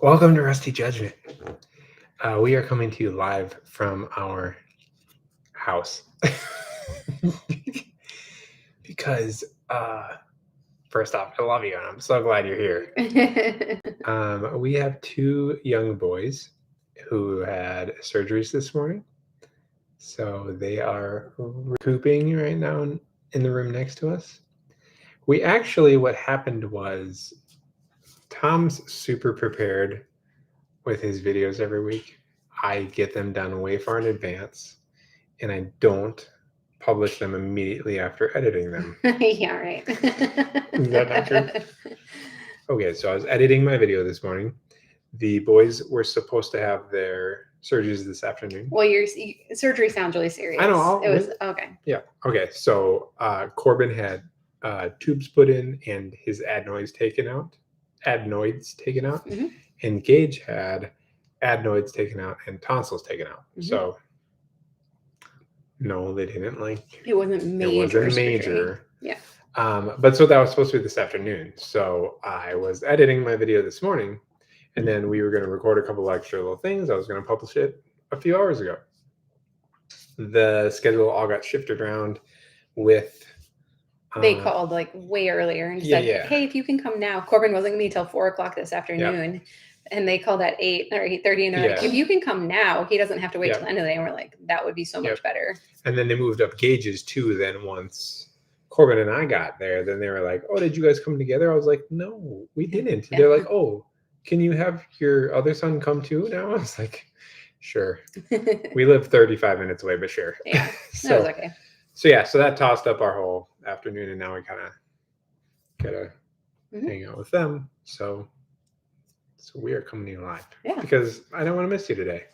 Welcome to Rusty Judgment. We are coming to you live from our house. Because, first off, I love you and I'm so glad you're here. We have two young boys who had surgeries this morning. So they are recouping right now in the room next to us. What happened was Tom's super prepared with his videos every week. I get them done way far in advance, and I don't publish them immediately after editing them. Yeah, right. Is that not true? Okay, so I was editing my video this morning. The boys were supposed to have their surgeries this afternoon. Well, your surgery sounds really serious. I know. It was okay. Yeah. Okay. So Corbin had tubes put in and his adenoids taken out. Mm-hmm. And Gage had adenoids taken out and tonsils taken out. Mm-hmm. So no, they didn't It wasn't major. It wasn't major. Yeah. But so that was supposed to be this afternoon. So I was editing my video this morning, and then we were going to record a couple extra little things. I was going to publish it a few hours ago. The schedule all got shifted around with. They called like way earlier and said, "Hey, if you can come now." Corbin wasn't going to be till 4:00 this afternoon. Yep. And they called at 8 or 8:30, and they're like, "If you can come now, he doesn't have to wait till the end of the day." And we're like, "That would be so much better." And then they moved up Gage's too. Then once Corbin and I got there, then they were like, "Oh, did you guys come together?" I was like, "No, we didn't." Yeah. They're like, "Oh, can you have your other son come too now?" I was like, "Sure." We live 35 minutes away, but sure. Yeah, that was okay. So that tossed up our whole afternoon, and now we kind of gotta hang out with them. So we are coming to you live. Yeah. Because I don't want to miss you today.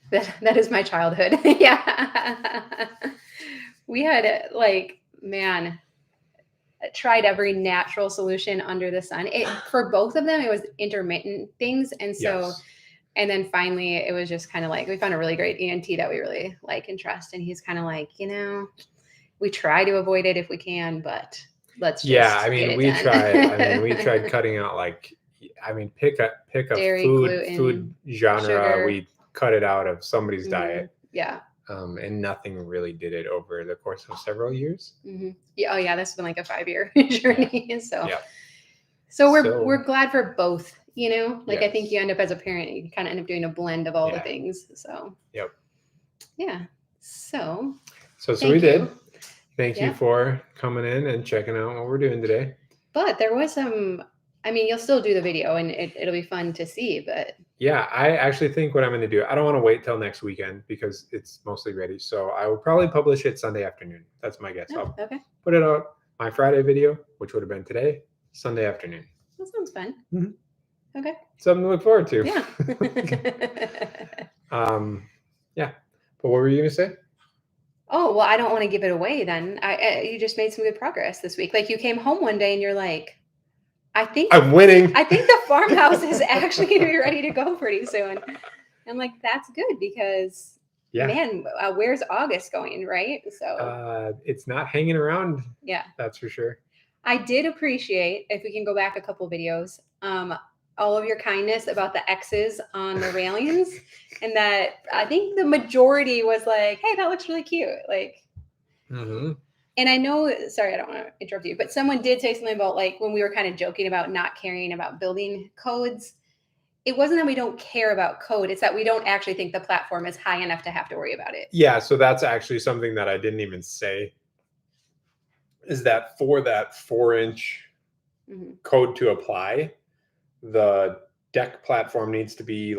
That is my childhood. Yeah. We had tried every natural solution under the sun. For both of them, it was intermittent things. And so, and then finally it was just kind of like, we found a really great ENT that we really like and trust. And he's kind of like, we try to avoid it if we can, but let's just we tried cutting out pick a dairy, food genre. Sugar. We cut it out of somebody's diet. Yeah. And nothing really did it over the course of several years. Mm-hmm. Yeah. Oh yeah. This has been like a 5-year journey. Yeah. So we're glad for both, I think you end up as a parent, you kind of end up doing a blend of all the things. So, yeah. So we did. Thank you for coming in and checking out what we're doing today. But there was you'll still do the video and it'll be fun to see, but. Yeah, I actually think what I'm going to do, I don't want to wait till next weekend because it's mostly ready. So I will probably publish it Sunday afternoon. That's my guess. Oh, okay. Put it out my Friday video, which would have been today, Sunday afternoon. That sounds fun. Mm-hmm. Okay. Something to look forward to. Yeah. Yeah. But what were you going to say? Oh, well, I don't want to give it away then. You just made some good progress this week. Like you came home one day and you're like, I think I'm winning. I think the farmhouse is actually going to be ready to go pretty soon. I'm like, that's good because, man, where's August going, right? So it's not hanging around. Yeah, that's for sure. I did appreciate, if we can go back a couple videos, all of your kindness about the X's on the railings, and that I think the majority was like, "Hey, that looks really cute." Like. Mm-hmm. And I know, sorry, I don't want to interrupt you, but someone did say something about when we were kind of joking about not caring about building codes. It wasn't that we don't care about code. It's that we don't actually think the platform is high enough to have to worry about it. Yeah. So that's actually something that I didn't even say is that for that 4-inch code to apply, the deck platform needs to be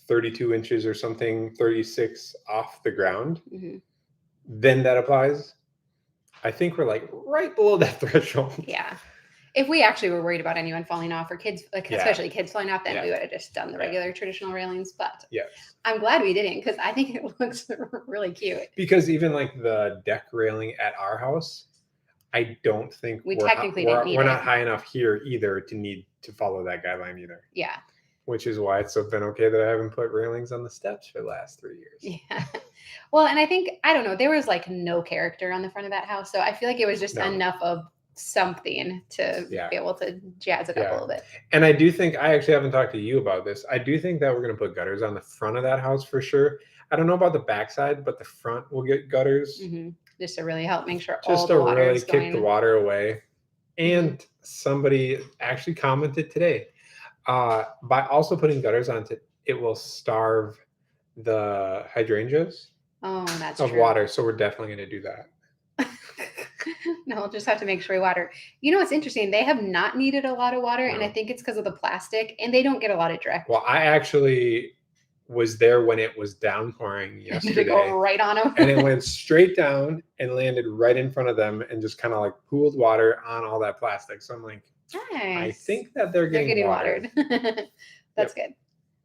32 inches or something, 36 off the ground. Mm-hmm. Then that applies. I think we're right below that threshold. Yeah. If we actually were worried about anyone falling off or kids, especially kids falling off, then we would have just done the regular traditional railings. But I'm glad we didn't because I think it looks really cute. Because even the deck railing at our house, I don't think we're not high enough here either to need to follow that guideline either. Yeah. Which is why it's been okay that I haven't put railings on the steps for the last 3 years. Yeah. Well, and I think, I don't know, there was no character on the front of that house. So I feel like it was just enough of something to be able to jazz it up a little bit. And I do think, I actually haven't talked to you about this. I do think that we're going to put gutters on the front of that house for sure. I don't know about the backside, but the front will get gutters. Just to really help make sure just all the water is going. Kick the water away. And somebody actually commented today, by also putting gutters on it will starve the hydrangeas of water. So we're definitely going to do that. No, we'll just have to make sure we water. You know what's interesting? They have not needed a lot of water, and I think it's because of the plastic, and they don't get a lot of direct. Well, I actually was there when it was downpouring yesterday. Did it go right on them? And it went straight down and landed right in front of them and just kind of like pooled water on all that plastic. So I'm like, nice. I think that they're getting watered. That's good.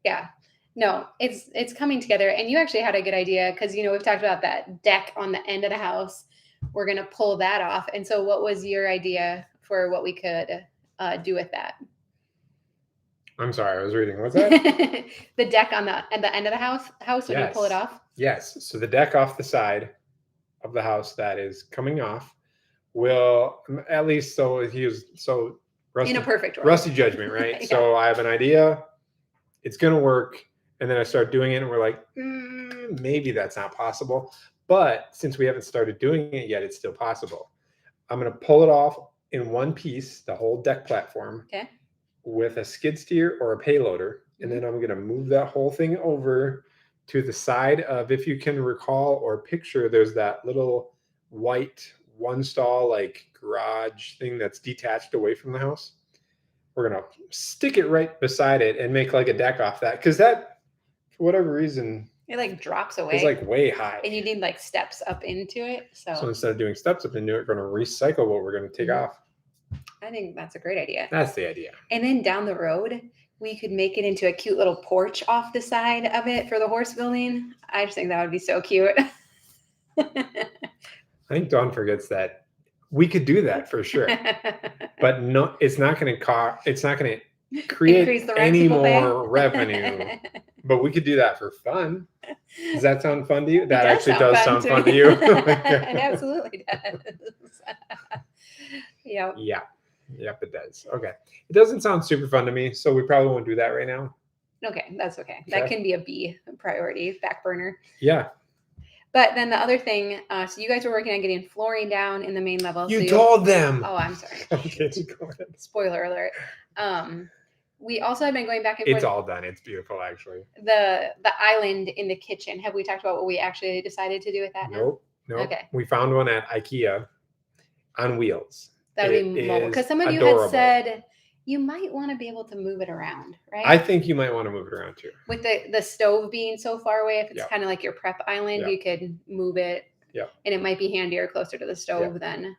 Yeah. No, it's coming together. And you actually had a good idea because, we've talked about that deck on the end of the house. We're going to pull that off. And so what was your idea for what we could do with that? I'm sorry, I was reading. What's that? The deck at the end of the house when you pull it off? Yes. So the deck off the side of the house that is coming off will, at least rusty, in a perfect world. Rusty judgment, right? So I have an idea. It's going to work. And then I start doing it and we're like, maybe that's not possible. But since we haven't started doing it yet, it's still possible. I'm going to pull it off in one piece, the whole deck platform, with a skid steer or a payloader. And then I'm going to move that whole thing over to the side of, if you can recall or picture, there's that little white one stall like garage thing that's detached away from the house. We're going to stick it right beside it and make like a deck off that. Because that, for whatever reason, it like drops away. It's like way high. And you need like steps up into it. So instead of doing steps up into it, we're going to recycle what we're going to take off. I think that's a great idea. That's the idea. And then down the road, we could make it into a cute little porch off the side of it for the horse building. I just think that would be so cute. I think Dawn forgets that we could do that for sure. But no, it's not going to create any more revenue. But we could do that for fun. Does that sound fun to you? That actually does sound fun to you. It absolutely does. Yep, it does. Okay. It doesn't sound super fun to me, so we probably won't do that right now. Okay, that's okay. That can be a B priority, back burner. Yeah. But then the other thing, so you guys were working on getting flooring down in the main level. You told them. Oh, I'm sorry. Okay, go ahead. Spoiler alert. We also have been going back and forth. It's all done. It's beautiful, actually. The island in the kitchen. Have we talked about what we actually decided to do with that now? Nope. Okay. We found one at IKEA on wheels. That would be mobile. Because some of you had said you might want to be able to move it around, right? I think you might want to move it around too. With the stove being so far away, if it's kind of like your prep island, you could move it. Yeah. And it might be handier closer to the stove then.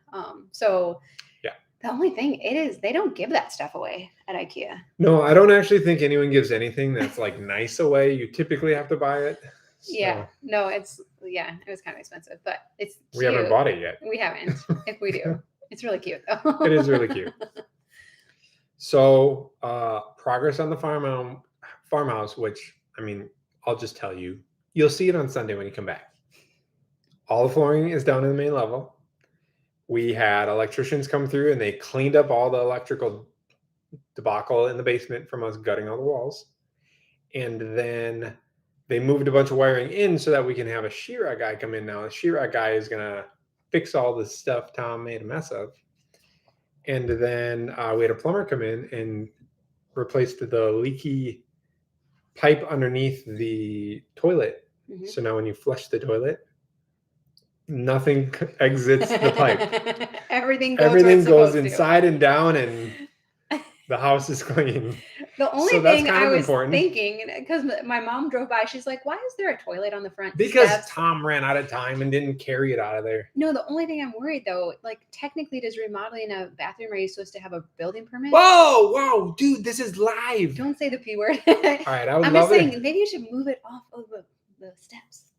The only thing they don't give that stuff away at IKEA. No, I don't actually think anyone gives anything that's like nice away. You typically have to buy it. So. Yeah. No, it was kind of expensive, but it's cute. We haven't bought it yet. We haven't. If we do. It's really cute though. It is really cute. So progress on the farmhouse, which, I mean, I'll just tell you, you'll see it on Sunday when you come back. All the flooring is down in the main level. We had electricians come through and they cleaned up all the electrical debacle in the basement from us gutting all the walls. And then they moved a bunch of wiring in so that we can have a sheetrock guy come in now. The sheetrock guy is going to fix all the stuff Tom made a mess of. And then we had a plumber come in and replaced the leaky pipe underneath the toilet. Mm-hmm. So now when you flush the toilet, nothing exits the pipe. Everything goes inside and down, and the house is clean. The only thing I was thinking, because my mom drove by, she's like, why is there a toilet on the front Because steps? Tom ran out of time and didn't carry it out of there. No, the only thing I'm worried, though, like, technically, does remodeling a bathroom, are you supposed to have a building permit? Whoa, dude, this is live. Don't say the P word. All right, I'm just saying, maybe you should move it off of the steps.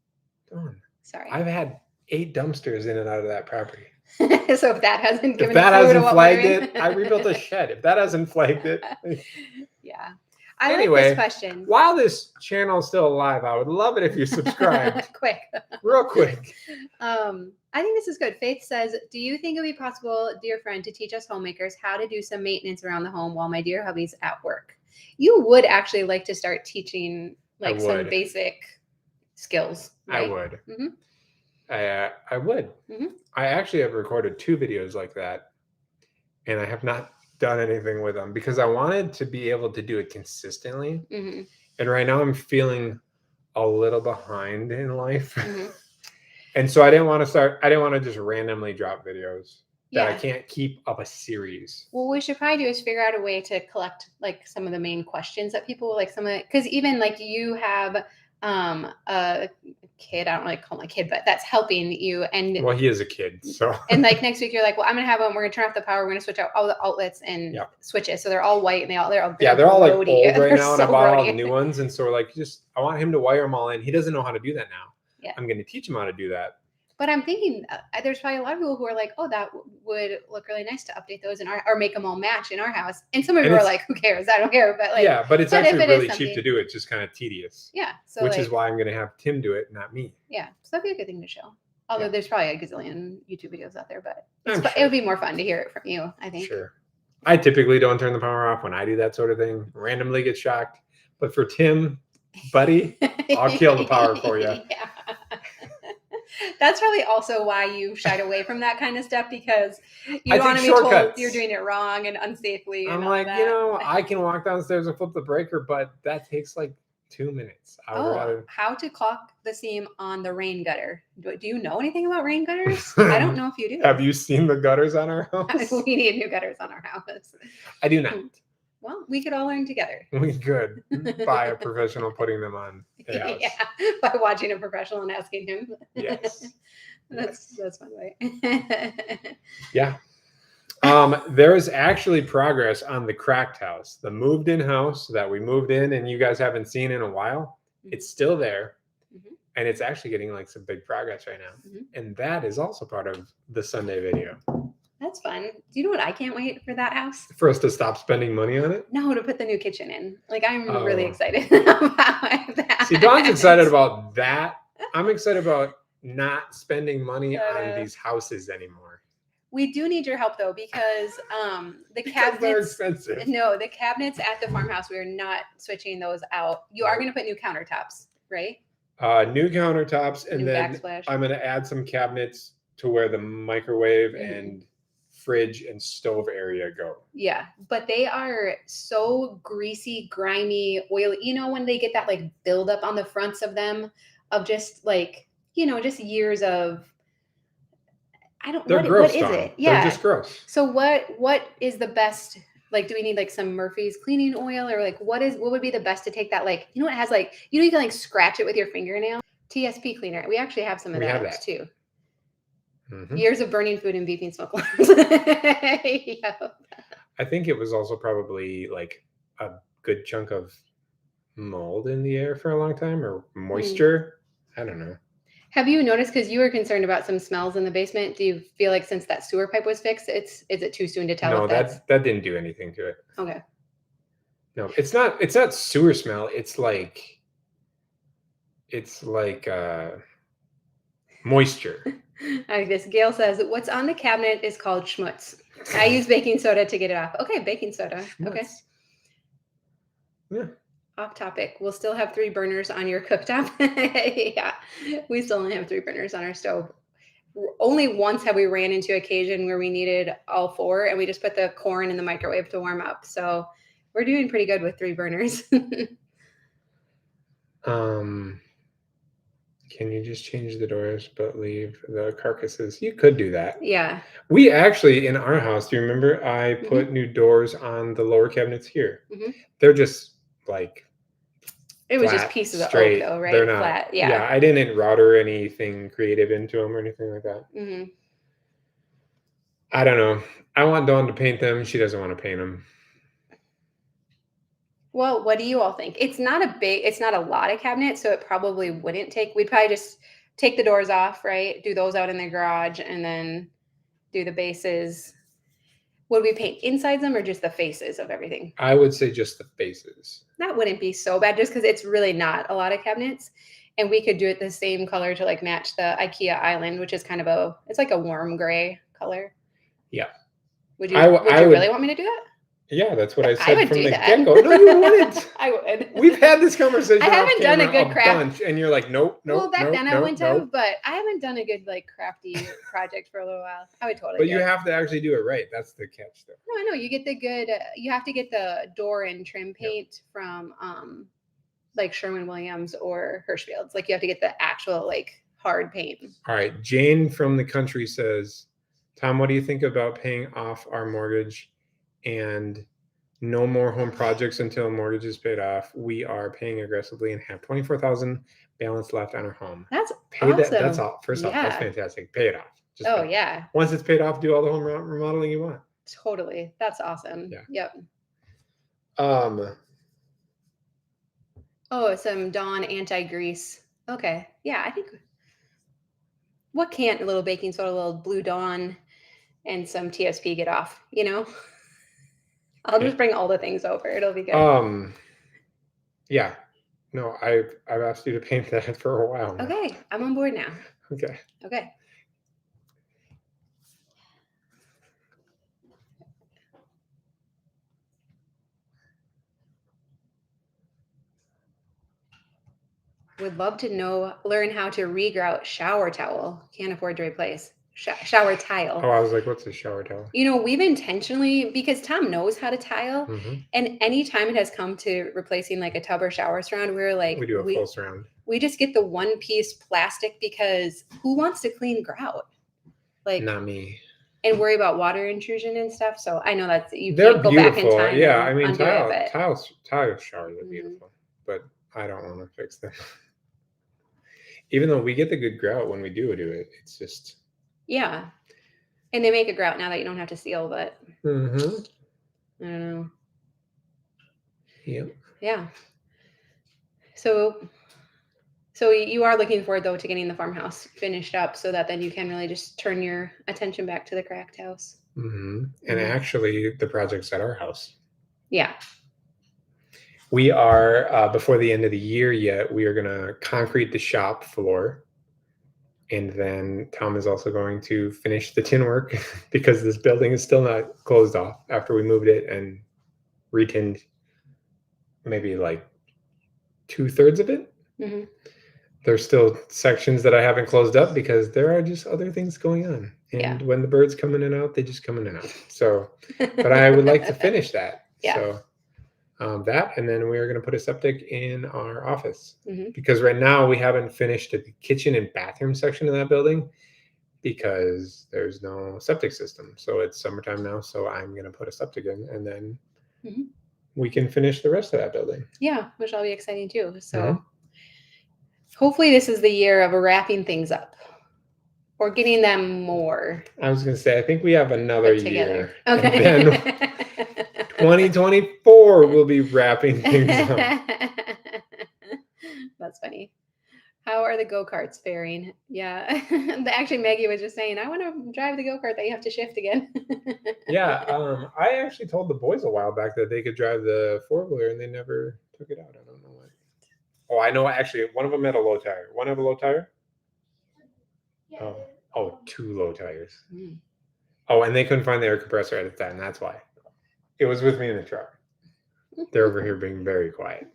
Sorry. I've had 8 dumpsters in and out of that property. So if that hasn't given flagged it, I rebuilt a shed. If that hasn't flagged it. Yeah. I Anyway, like this question. While this channel is still alive, I would love it if you subscribed. Quick. Real quick. I think this is good. Faith says, do you think it would be possible, dear friend, to teach us homemakers how to do some maintenance around the home while my dear hubby's at work? You would actually like to start teaching like some basic skills, right? I would. Mm-hmm. I would. Mm-hmm. I actually have recorded 2 videos like that, and I have not done anything with them because I wanted to be able to do it consistently. Mm-hmm. And right now I'm feeling a little behind in life. Mm-hmm. And so I didn't want to just randomly drop videos that I can't keep up a series. Well, what we should probably do is figure out a way to collect like some of the main questions that people like because even like you have a kid, I don't really call him a kid, but that's helping you. And well, he is a kid, so and like next week you're like, well, I'm gonna have them. We're gonna turn off the power. We're gonna switch out all the outlets and switches, so they're all white and they're all they're all like old right now, and I bought all the new ones, and so we're like, I want him to wire them all in. He doesn't know how to do that now. Yeah, I'm gonna teach him how to do that. But I'm thinking there's probably a lot of people who are like, oh, that would look really nice to update those in or make them all match in our house. And some of you are like, who cares? I don't care. But like, but it's actually really cheap to do. It's just kind of tedious. Yeah. So which is why I'm going to have Tim do it, not me. Yeah. So that'd be a good thing to show. Although there's probably a gazillion YouTube videos out there, but it would be more fun to hear it from you, I think. Sure. I typically don't turn the power off when I do that sort of thing. Randomly get shocked. But for Tim, buddy, I'll kill the power for you. Yeah. That's probably also why you shied away from that kind of stuff, because you don't want to be told you're doing it wrong and unsafely. I'm like, I can walk downstairs and flip the breaker, but that takes like 2 minutes. How to caulk the seam on the rain gutter. Do you know anything about rain gutters? I don't know if you do. Have you seen the gutters on our house? We need new gutters on our house. I do not. Well, we could all learn together. We could buy a professional putting them on a house. Yeah, by watching a professional and asking him. Yes. That's fun way. Yeah. There is actually progress on the cracked house, the moved in house that we moved in and you guys haven't seen in a while. It's still there. Mm-hmm. And it's actually getting like some big progress right now. Mm-hmm. And that is also part of the Sunday video. That's fun. Do you know what I can't wait for that house? For us to stop spending money on it? No, to put the new kitchen in. Like, I'm really excited about that. See, Dawn's excited about that. I'm excited about not spending money on these houses anymore. We do need your help though, because the cabinets are expensive. No, the cabinets at the farmhouse, we're not switching those out. You are going to put new countertops, right? New countertops, and then backsplash. I'm going to add some cabinets to where the microwave and fridge and stove area go. Yeah, but they are so greasy, grimy, oily. You know, when they get that like buildup on the fronts of them of just like, just years of, I don't know. What is it? Yeah. They're just gross. So what is the best, like, do we need like some Murphy's cleaning oil, or like what would be the best to take that, like, it has like, you can like scratch it with your fingernail? TSP cleaner. We actually have some of that too. Mm-hmm. Years of burning food and beeping smoke alarms. Yeah. I think it was also probably like a good chunk of mold in the air for a long time, or moisture. I don't know. Have you noticed, because you were concerned about some smells in the basement, do you feel like since that sewer pipe was fixed, is it too soon to tell? No, that didn't do anything to it. Okay. No, it's not sewer smell. It's like moisture. I like this. Gail says, what's on the cabinet is called schmutz. I use baking soda to get it off. Okay, baking soda. Schmutz. Okay. Yeah. Off topic. We'll still have 3 burners on your cooktop. Yeah, we still only have 3 burners on our stove. Only once have we ran into occasion where we needed all 4, and we just put the corn in the microwave to warm up. So we're doing pretty good with 3 burners. Can you just change the doors but leave the carcasses? You could do that. Yeah. We actually, in our house, do you remember I put new doors on the lower cabinets here? Mm-hmm. They're just like it was just pieces of oak though, right? They're not flat. Yeah, I didn't router anything creative into them or anything like that. Mm-hmm. I don't know. I want Dawn to paint them. She doesn't want to paint them. Well, what do you all think? It's not a lot of cabinets, so it probably wouldn't take. We'd probably just take the doors off, right? Do those out in the garage, and then do the bases. Would we paint inside them or just the faces of everything? I would say just the faces. That wouldn't be so bad just because it's really not a lot of cabinets. And we could do it the same color to like match the IKEA island, which is kind of it's like a warm gray color. Yeah. Would you really want me to do that? Yeah, that's what I said would from do the that. get-go. No, you wouldn't. I would. We've had this conversation. I haven't done a good bunch, and you're like, nope. Well, back then I wouldn't have, but I haven't done a good like crafty project for a little while. I would totally. But you have to actually do it right. That's the catch, though. No, I know you get the good. You have to get the door and trim paint from like Sherwin-Williams or Hirschfield's. Like you have to get the actual like hard paint. All right, Jane from the country says, Tom, what do you think about paying off our mortgage and no more home projects until mortgage is paid off? We are paying aggressively and have $24,000 balance left on our home. That's awesome. That's all. First off, that's fantastic. Pay it off. Just yeah. Once it's paid off, do all the home remodeling you want. Totally. That's awesome. Yeah. Yep. Oh, some Dawn anti-grease. Okay. Yeah, I think. What can't a little baking soda, a little Blue Dawn, and some TSP get off? You know. I'll just bring all the things over. It'll be good. Yeah. No, I've asked you to paint that for a while now. Okay, I'm on board now. Okay. Would love to learn how to regrout shower towel. Can't afford to replace. Shower tile. Oh, I was like, what's a shower towel? You know, we've intentionally, because Tom knows how to tile, and anytime it has come to replacing like a tub or shower surround, we're like, we do a full surround. We just get the one piece plastic because who wants to clean grout? Like, not me. And worry about water intrusion and stuff. So I know that's they're can't go beautiful. back in time. Yeah, I mean, tile showers are beautiful, but I don't want to fix them. Even though we get the good grout when we do it, it's just. Yeah. And they make a grout now that you don't have to seal, but I don't know. Yep. Yeah. So you are looking forward though to getting the farmhouse finished up so that then you can really just turn your attention back to the cracked house. And actually the projects at our house. Yeah. We are, before the end of the year yet, we are going to concrete the shop floor. And then Tom is also going to finish the tin work because this building is still not closed off after we moved it and retinned maybe like 2/3 of it. There's still sections that I haven't closed up because there are just other things going on. And when the birds come in and out, they just come in and out. So, but I would like to finish that. Yeah. So that, and then we're going to put a septic in our office because right now we haven't finished the kitchen and bathroom section of that building because there's no septic system. So it's summertime now. So I'm going to put a septic in and then we can finish the rest of that building. Yeah, which will be exciting too. So hopefully this is the year of wrapping things up or getting them more. I was going to say, I think we have another year. Okay. And then 2024 we'll be wrapping things up. That's funny. How are the go-karts faring? Yeah. Actually, Maggie was just saying, I want to drive the go-kart that you have to shift again. Yeah. I actually told the boys a while back that they could drive the four-wheeler and they never took it out. I don't know why. Oh, I know. Actually, one of them had a low tire. One have a low tire? Yeah. Oh, 2 low tires. Oh, and they couldn't find the air compressor at the time. That's why. It was with me in the truck. They're over here being very quiet.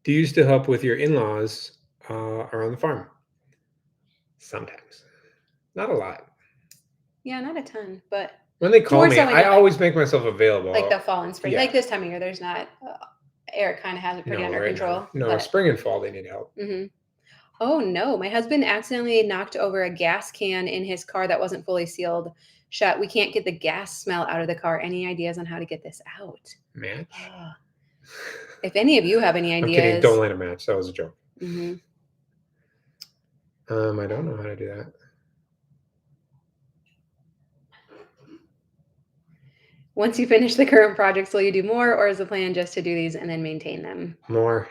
Do you still help with your in-laws around the farm? Sometimes. Not a lot. Yeah, not a ton, but when they call me, I always make myself available. Like the fall and spring. Like this time of year, there's not. Eric kind of has it pretty under control. No, spring and fall, they need help. Oh, no. My husband accidentally knocked over a gas can in his car that wasn't fully sealed shut. We can't get the gas smell out of the car. Any ideas on how to get this out? Match? If any of you have any ideas. I'm kidding. Don't light a match. That was a joke. I don't know how to do that. Once you finish the current projects, will you do more, or is the plan just to do these and then maintain them? More.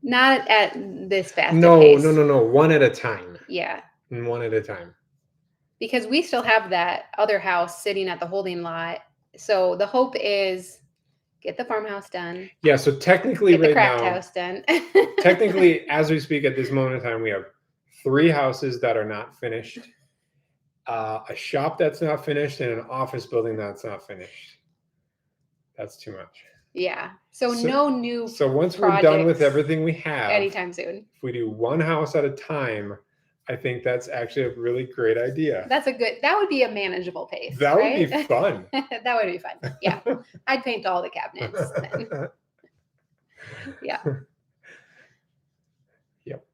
Not at this fast. No. One at a time. Yeah. One at a time. because we still have that other house sitting at the holding lot. So the hope is get the farmhouse done. Yeah, so technically Get the right craft now, house done. technically, as we speak at this moment in time, we have 3 houses that are not finished, a shop that's not finished, and an office building that's not finished. That's too much. Yeah. So no new So once we're done with projects everything we have, anytime soon. if we do one house at a time, I think that's actually a really great idea. That would be a manageable pace. That would be right? fun. That would be fun. Yeah. I'd paint all the cabinets then. Yeah. Yep.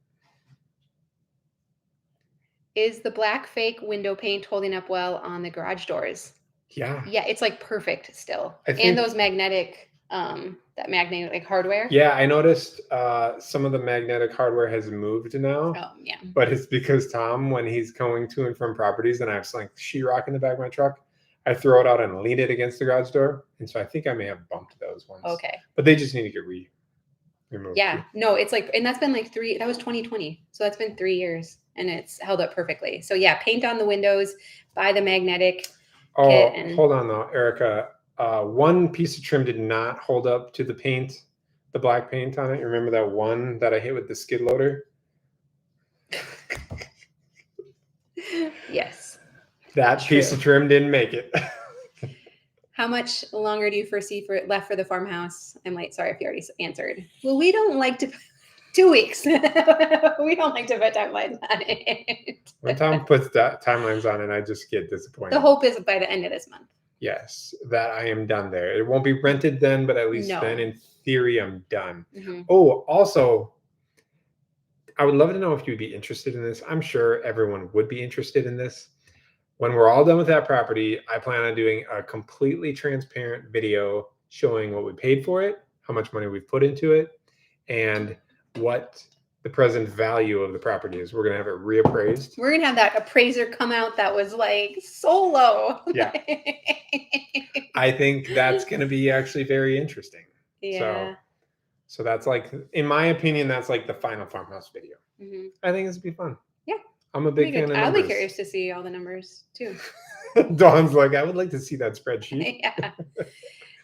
Is the black fake window paint holding up well on the garage doors? Yeah. Yeah, it's like perfect still. I think- And those magnetic, that magnetic hardware. Yeah, I noticed some of the magnetic hardware has moved now. Oh, yeah. But it's because Tom, when he's going to and from properties and I have like sheetrock in the back of my truck, I throw it out and lean it against the garage door. And so I think I may have bumped those ones. Okay. But they just need to get removed. Yeah. No, it's like, and that's been like that was 2020. So that's been 3 years and it's held up perfectly. So yeah, paint on the windows, buy the magnetic. Oh, hold on though, Erica. One piece of trim did not hold up to the paint, the black paint on it. You remember that one that I hit with the skid loader? Yes. That piece of trim didn't make it. How much longer do you foresee left for the farmhouse? I'm like, sorry if you already answered. Well, we don't like to 2 weeks. We don't like to put timelines on it. When Tom puts that timelines on it, I just get disappointed. The hope is by the end of this month. Yes, that I am done there. It won't be rented then, but at least then in theory I'm done. Mm-hmm. Oh, also, I would love to know if you'd be interested in this. I'm sure everyone would be interested in this. When we're all done with that property, I plan on doing a completely transparent video showing what we paid for it, how much money we've put into it, and what the present value of the property is. We're going to have it reappraised. We're going to have that appraiser come out that was like so low. Yeah. I think that's going to be actually very interesting. Yeah. So that's like, in my opinion, that's like the final farmhouse video. Mm-hmm. I think this would be fun. Yeah. I'm a big fan of numbers. I'll be curious to see all the numbers too. Dawn's like, I would like to see that spreadsheet. Yeah.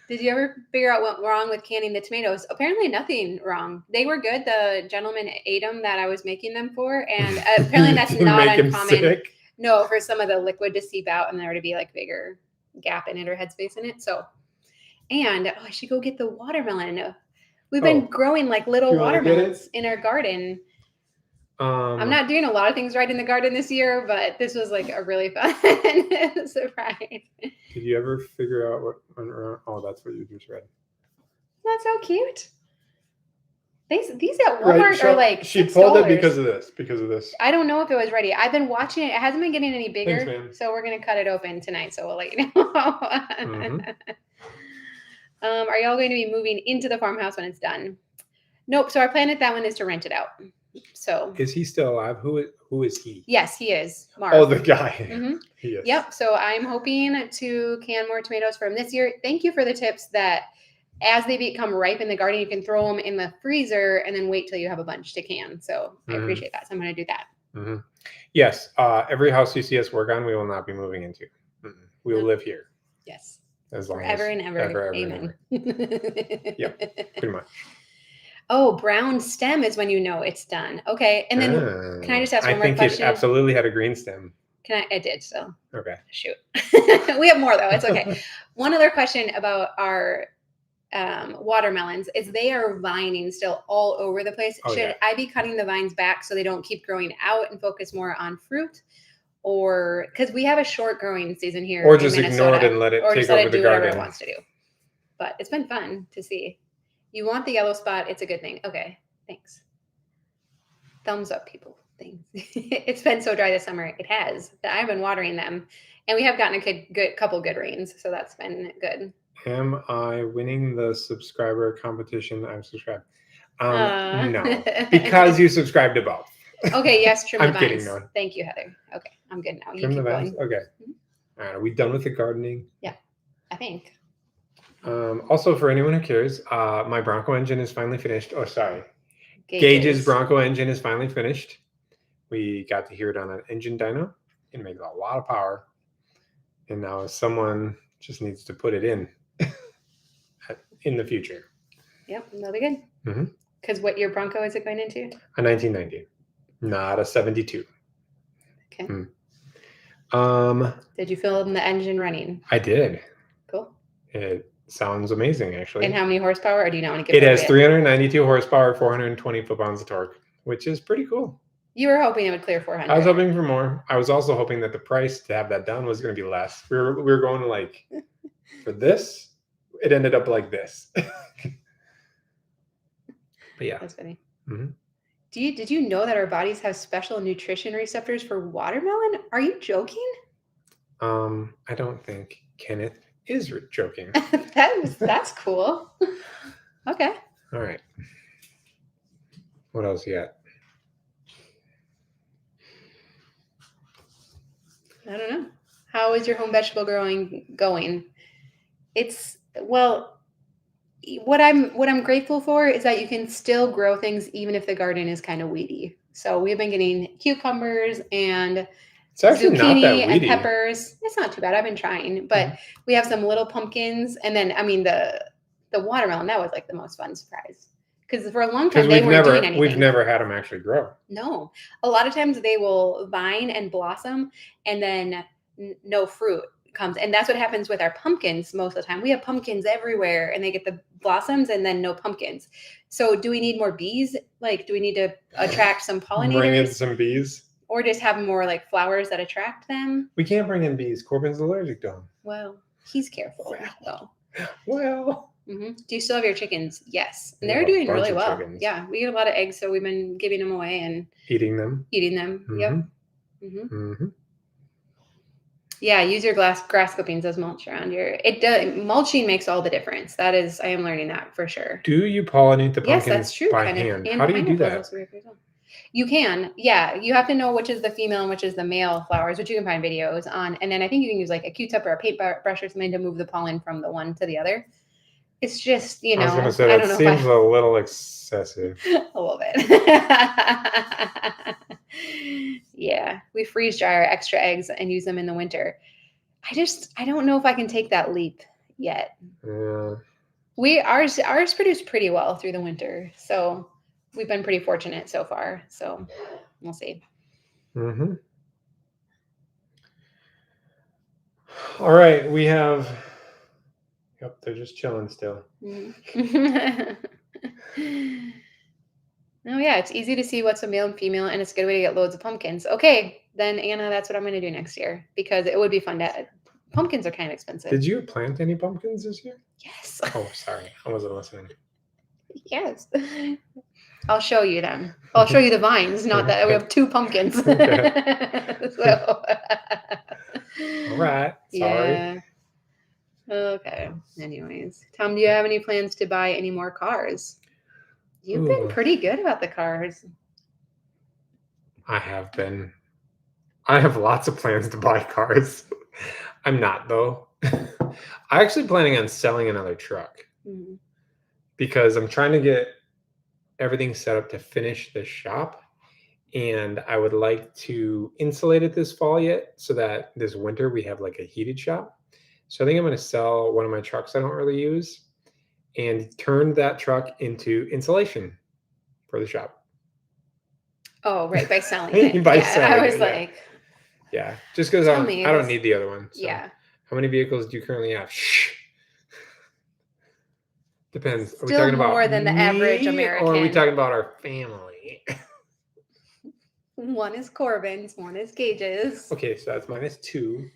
Did you ever figure out what wrong with canning the tomatoes? Apparently nothing wrong. They were good. The gentleman ate them that I was making them for. And apparently that's not uncommon. No, for some of the liquid to seep out and there to be like bigger gap in it or headspace in it. So, and I should go get the watermelon. We've been growing like little watermelons in our garden. I'm not doing a lot of things right in the garden this year, but this was like a really fun surprise. Did you ever figure out what went wrong? Oh, that's what you just read. That's so cute. These at Walmart are like she pulled it because of this. I don't know if it was ready. I've been watching it. It hasn't been getting any bigger. Thanks, so we're gonna cut it open tonight. So we'll let you know. Mm-hmm. Are y'all going to be moving into the farmhouse when it's done? Nope. So our plan at that one is to rent it out. So is he still alive? Who is he? Yes, he is. Mark. Oh, the guy. Mm-hmm. He is. Yep. So I'm hoping to can more tomatoes for him this year. Thank you for the tips that as they become ripe in the garden, you can throw them in the freezer and then wait till you have a bunch to can. So I appreciate that. So I'm going to do that. Mm-hmm. Yes. Every house you see us work on, we will not be moving into. Mm-mm. We will live here. Yes. As long forever as, and ever. Ever, amen. Yep. Pretty much. Oh, brown stem is when you know it's done. Okay. And then can I just ask one more question? I think it absolutely had a green stem. It did. So. Okay. Shoot. We have more though. It's okay. One other question about our watermelons is they are vining still all over the place. Should I be cutting the vines back so they don't keep growing out and focus more on fruit? Or because we have a short growing season here. Or just ignore it and let it take over the garden. Whatever it wants to do. But it's been fun to see. You want the yellow spot, it's a good thing. Okay, thanks. Thumbs up, people. Thanks. It's been so dry this summer. It has. I've been watering them. And we have gotten a good couple good rains, so that's been good. Am I winning the subscriber competition? I'm subscribed. No, because you subscribed to both. Okay, yes, trim the vines. I'm kidding, no. Thank you, Heather. Okay, I'm good now. Trim the vines? Okay. Mm-hmm. All right, are we done with the gardening? Yeah, I think. Also, for anyone who cares, my Bronco engine is finally finished. Oh, sorry. Gage's Bronco engine is finally finished. We got to hear it on an engine dyno. It makes a lot of power. And now someone just needs to put it in the future. Yep, that'll be good. Because what year Bronco is it going into? A 1990, not a 72. Okay. Did you feel the engine running? I did. Cool. It sounds amazing, actually. And how many horsepower? Or do you not want to give it? It has 392 horsepower, 420 foot-pounds of torque, which is pretty cool. You were hoping it would clear 400. I was hoping for more. I was also hoping that the price to have that done was going to be less. We were going like, for this, it ended up like this. But yeah. That's funny. Did you know that our bodies have special nutrition receptors for watermelon? Are you joking? I don't think Kenneth is joking. That's cool. Okay. All right. What else you got? I don't know. How is your home vegetable growing going? What I'm grateful for is that you can still grow things even if the garden is kind of weedy. So we've been getting cucumbers and zucchini and peppers. It's not too bad. I've been trying, but we have some little pumpkins, and then the watermelon, that was like the most fun surprise. Because for a long time they weren't doing anything. We've never had them actually grow. No. A lot of times they will vine and blossom and then no fruit comes. And that's what happens with our pumpkins most of the time. We have pumpkins everywhere and they get the blossoms and then no pumpkins. So do we need more bees? Like, do we need to attract some pollinators? Bring in some bees? Or just have more like flowers that attract them? We can't bring in bees. Corbin's allergic to them. Well, he's careful though. Well. Do you still have your chickens? Yes. And they're doing really well. Chickens. Yeah. We get a lot of eggs, so we've been giving them away and eating them. Yep. Yeah. Use your grass clippings as mulch around here. Mulching makes all the difference. I am learning that for sure. Do you pollinate the pumpkins? Yes, that's true. By hand? How do you do that? You can. Yeah. You have to know which is the female and which is the male flowers, which you can find videos on. And then I think you can use like a Q-tip or a paintbrush or something to move the pollen from the one to the other. It's just, I was going to say, that seems a little excessive. A little bit. Yeah. We freeze dry our extra eggs and use them in the winter. I don't know if I can take that leap yet. Yeah. Ours produce pretty well through the winter. So we've been pretty fortunate so far. So we'll see. All right. We have... Yep, they're just chilling still. Oh yeah, it's easy to see what's a male and female, and it's a good way to get loads of pumpkins. Okay, then Anna, that's what I'm going to do next year because it would be fun to. Pumpkins are kind of expensive. Did you plant any pumpkins this year? Yes. Oh, sorry, I wasn't listening. Yes, I'll show you them. I'll show you the vines. Not that we have 2 pumpkins. Okay. So. All right. Sorry. Yeah. Okay. Anyways, Tom, do you have any plans to buy any more cars? You've been pretty good about the cars. I have been. I have lots of plans to buy cars. I'm not, though. I'm actually planning on selling another truck because I'm trying to get everything set up to finish the shop. And I would like to insulate it this fall yet so that this winter we have like a heated shop. So I think I'm going to sell one of my trucks I don't really use and turn that truck into insulation for the shop. Oh, right. By selling it. Selling I was like. Yeah. Just because I don't need the other one. So. Yeah. How many vehicles do you currently have? Shh. Depends. Still are we talking about more than the average American? Or are we talking about our family? One is Corbin's, one is Gage's. Okay, so that's -2.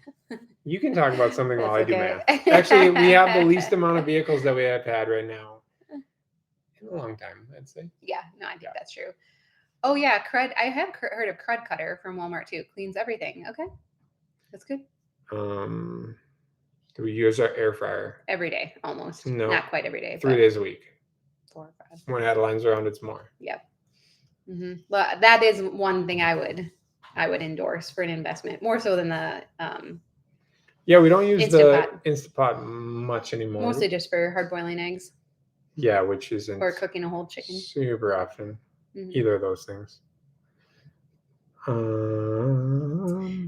You can talk about something while I do math. Actually, we have the least amount of vehicles that we have had right now in a long time, I'd say. Yeah, no, I think that's true. Oh yeah, crud. I have heard of Crud Cutter from Walmart too. Cleans everything. Okay, that's good. Do we use our air fryer? Every day, almost. No, not quite every day. 3 days a week. 4 or 5. When Adeline's around, it's more. Yep. Well, that is one thing I would endorse for an investment, more so than the yeah, we don't use the Instant Pot much anymore. Mostly just for hard boiling eggs. Yeah, which isn't or cooking a whole chicken. Super often. Either of those things.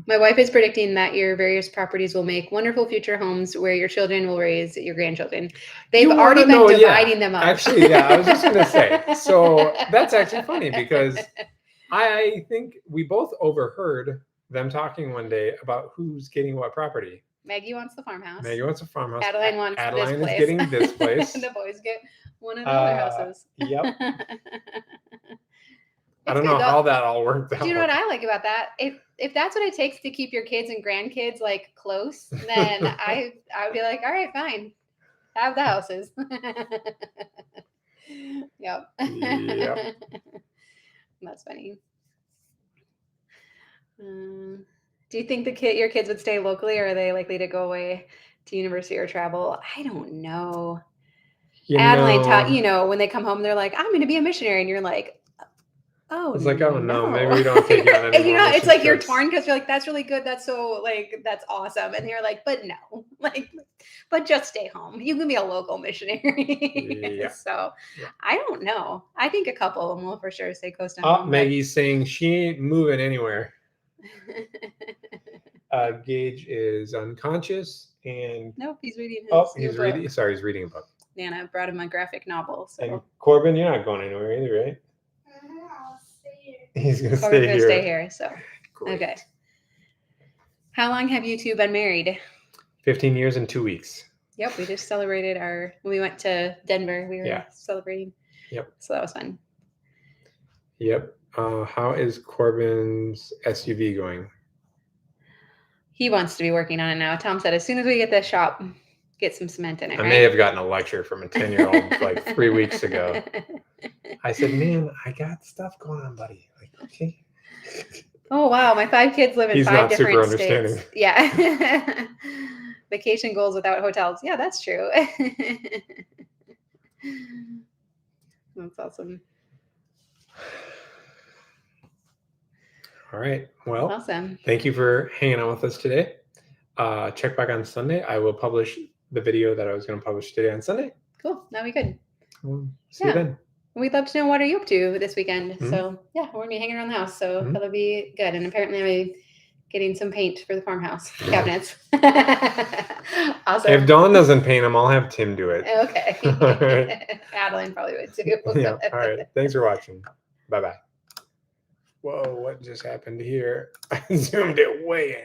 My wife is predicting that your various properties will make wonderful future homes where your children will raise your grandchildren. They've already been dividing them up. Actually, yeah, I was just going to say. So that's actually funny because I think we both overheard them talking one day about who's getting what property. Maggie wants the farmhouse. Adeline wants Adeline this place. is getting this place. The boys get one of the other houses. Yep. I don't know how that all worked out. Do you know what I like about that? If that's what it takes to keep your kids and grandkids like close, then I would be like, all right, fine, have the houses. Yep. That's funny. Do you think your kids would stay locally, or are they likely to go away to university or travel? I don't know. Adeline taught, when they come home, they're like, I'm going to be a missionary. And you're like, oh, it's like, oh no, maybe we don't take you on any more it's like you're torn because you're like, that's really good. That's so that's awesome. And you're like, but no, but just stay home. You can be a local missionary. Yeah. So I don't know. I think a couple of them will for sure stay close to home. Maggie's saying she ain't moving anywhere. Gage is unconscious and nope, he's reading he's reading a book. Nana brought him a graphic novel. So. And Corbin, you're not going anywhere either, right? I'll stay here. He's gonna stay here. So great. Okay. How long have you two been married? 15 years and 2 weeks. Yep, we just celebrated when we went to Denver. We were celebrating. Yep. So that was fun. Yep. How is Corbin's SUV going? He wants to be working on it now. Tom said as soon as we get the shop, get some cement in it. I may have gotten a lecture from a 10-year-old like 3 weeks ago. I said, man, I got stuff going on, buddy. Like, okay. Oh, wow. My 5 kids live in 5 different states. Understanding. Yeah. Vacation goals without hotels. Yeah, that's true. That's awesome. All right. Well, awesome. Thank you for hanging out with us today. Check back on Sunday. I will publish the video that I was going to publish today on Sunday. Cool. That'll be good. We'll see you then. We'd love to know what are you up to this weekend. Mm-hmm. So yeah, we're gonna be hanging around the house. So that'll be good. And apparently I'm getting some paint for the farmhouse cabinets. Awesome. If Dawn doesn't paint them, I'll have Tim do it. Okay. Right. Adeline probably would too. Yeah. All right. Thanks for watching. Bye-bye. Whoa, what just happened here? I zoomed it way in.